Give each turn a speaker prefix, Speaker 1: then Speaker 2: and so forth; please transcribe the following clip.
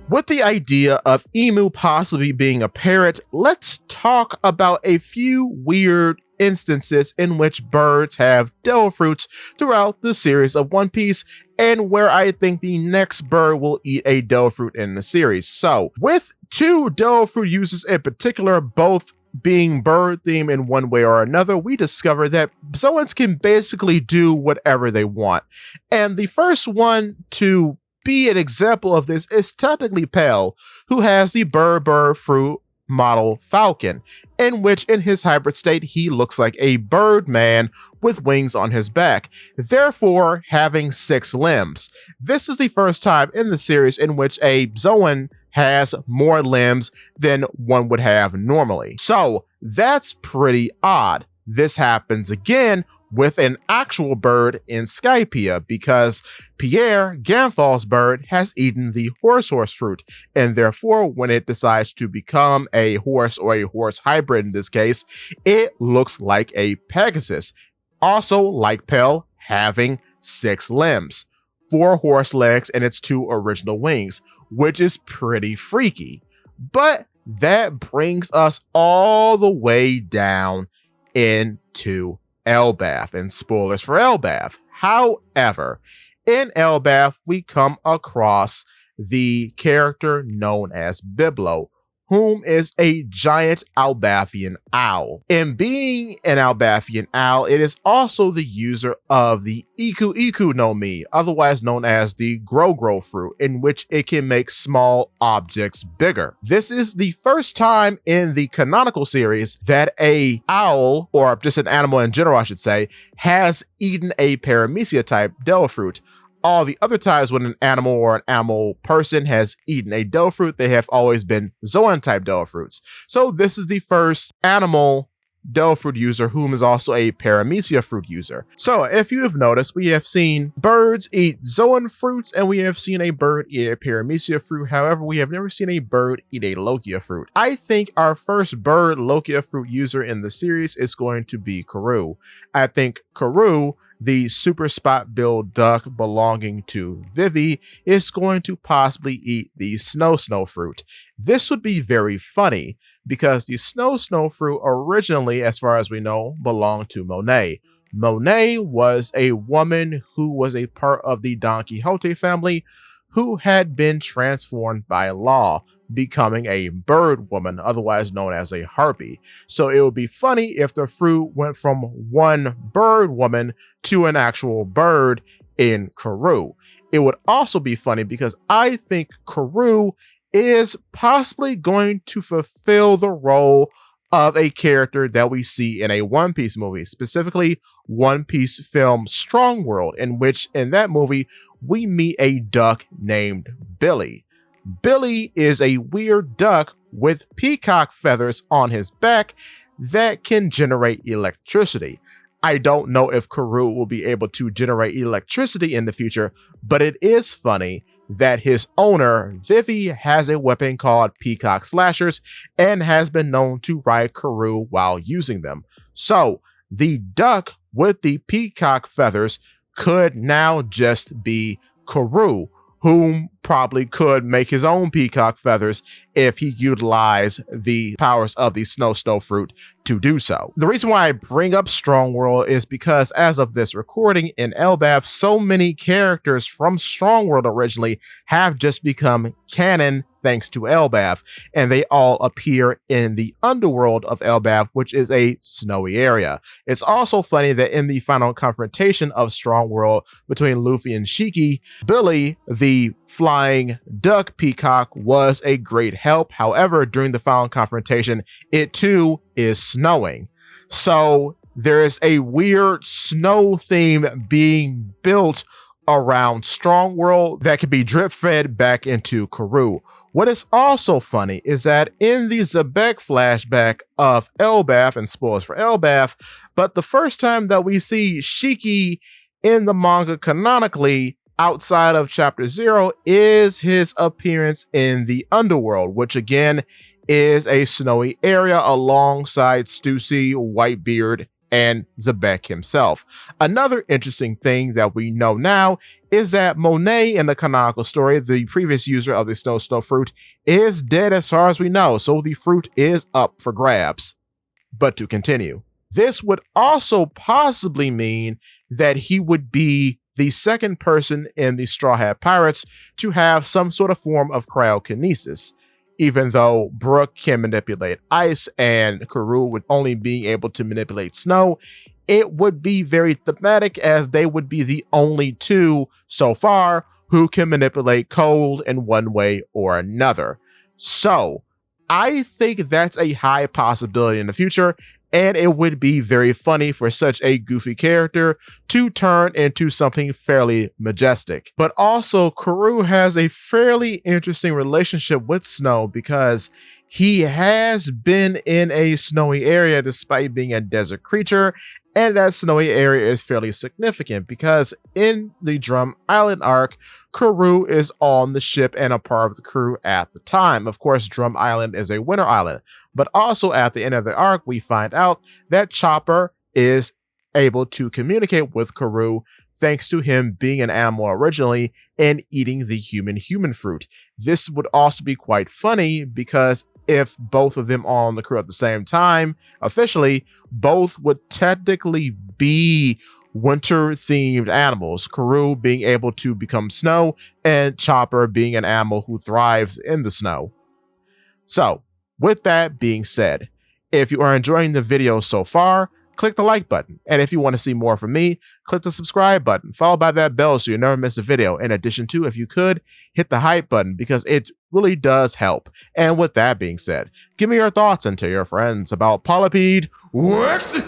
Speaker 1: With the idea of emu possibly being a parrot, let's talk about a few weird instances in which birds have devil fruits throughout the series of One Piece, and where I think the next bird will eat a devil fruit in the series. So, with two devil fruit users in particular, both being bird themed in one way or another, we discover that Zoans can basically do whatever they want. And the first one to be an example of this is technically Pell, who has the bird fruit model Falcon, in which in his hybrid state he looks like a bird man with wings on his back, therefore having 6 limbs. This is the first time in the series in which a Zoan has more limbs than one would have normally. So that's pretty odd. This happens again with an actual bird in Skypiea, because Pierre, Ganfal's bird, has eaten the horse fruit, and therefore when it decides to become a horse, or a horse hybrid in this case, it looks like a Pegasus. Also, like Pell, having 6 limbs, 4 horse legs, and its 2 original wings, which is pretty freaky. But that brings us all the way down into Elbaf, and spoilers for Elbaf. However, in Elbaf, we come across the character known as Biblo, whom is a giant Albathian owl. In being an Albathian owl, it is also the user of the Iku Iku no Mi, otherwise known as the Grow fruit, in which it can make small objects bigger. This is the first time in the canonical series that a owl, or just an animal in general I should say, has eaten a Paramecia type devil fruit. All the other times when an animal or an animal person has eaten a devil fruit, they have always been Zoan type devil fruits. So this is the first animal devil fruit user whom is also a Paramecia fruit user. So if you have noticed, we have seen birds eat Zoan fruits, and we have seen a bird eat a Paramecia fruit. However, we have never seen a bird eat a Logia fruit. I think our first bird Logia fruit user in the series is going to be Karoo. I think Karoo, the super spot billed duck belonging to Vivi, is going to possibly eat the snow fruit. This would be very funny, because the snow fruit originally, as far as we know, belonged to Monet. Monet was a woman who was a part of the Don Quixote family, who had been transformed by law, becoming a bird woman, otherwise known as a harpy. So it would be funny if the fruit went from one bird woman to an actual bird in Karoo. It would also be funny because I think Karoo is possibly going to fulfill the role of a character that we see in a One Piece movie, specifically One Piece film Strong World, in which in that movie we meet a duck named Billy. Billy is a weird duck with peacock feathers on his back that can generate electricity. I don't know if Karoo will be able to generate electricity in the future, but it is funny that his owner, Vivi, has a weapon called Peacock Slashers and has been known to ride Karoo while using them. So the duck with the peacock feathers could now just be Karoo, whom probably could make his own peacock feathers if he utilized the powers of the snow fruit to do so. The reason why I bring up Strong World is because as of this recording in Elbaf, so many characters from Strong World originally have just become canon thanks to Elbaf, and they all appear in the underworld of Elbaf, which is a snowy area. It's also funny that in the final confrontation of Strong World between Luffy and Shiki, Billy, the flying duck peacock, was a great help. However, during the final confrontation, it too is snowing. So there is a weird snow theme being built around Strong World that could be drip fed back into Karoo. What is also funny is that in the Zebek flashback of Elbaf, and spoilers for Elbaf, but the first time that we see Shiki in the manga canonically outside of chapter 0 is his appearance in the underworld, which again is a snowy area alongside Stussy, Whitebeard, and Zebek himself. Another interesting thing that we know now is that Monet in the canonical story, the previous user of the Snow fruit, is dead as far as we know, so the fruit is up for grabs. But to continue, this would also possibly mean that he would be the second person in the Straw Hat Pirates to have some sort of form of cryokinesis. Even though Brooke can manipulate ice and Karoo would only be able to manipulate snow, it would be very thematic as they would be the only two so far who can manipulate cold in one way or another. So I think that's a high possibility in the future, and it would be very funny for such a goofy character to turn into something fairly majestic. But also, Karoo has a fairly interesting relationship with Snow because he has been in a snowy area despite being a desert creature, and that snowy area is fairly significant because in the Drum Island arc, Karoo is on the ship and a part of the crew at the time. Of course, Drum Island is a winter island, but also at the end of the arc, we find out that Chopper is able to communicate with Karoo thanks to him being an animal originally and eating the human fruit. This would also be quite funny because if both of them are on the crew at the same time, officially, both would technically be winter-themed animals, Karoo being able to become snow and Chopper being an animal who thrives in the snow. So, with that being said, if you are enjoying the video so far, click the like button. And if you want to see more from me, click the subscribe button, followed by that bell so you never miss a video. In addition to, if you could, hit the hype button because it really does help. And with that being said, give me your thoughts and tell your friends about Polypede Wax.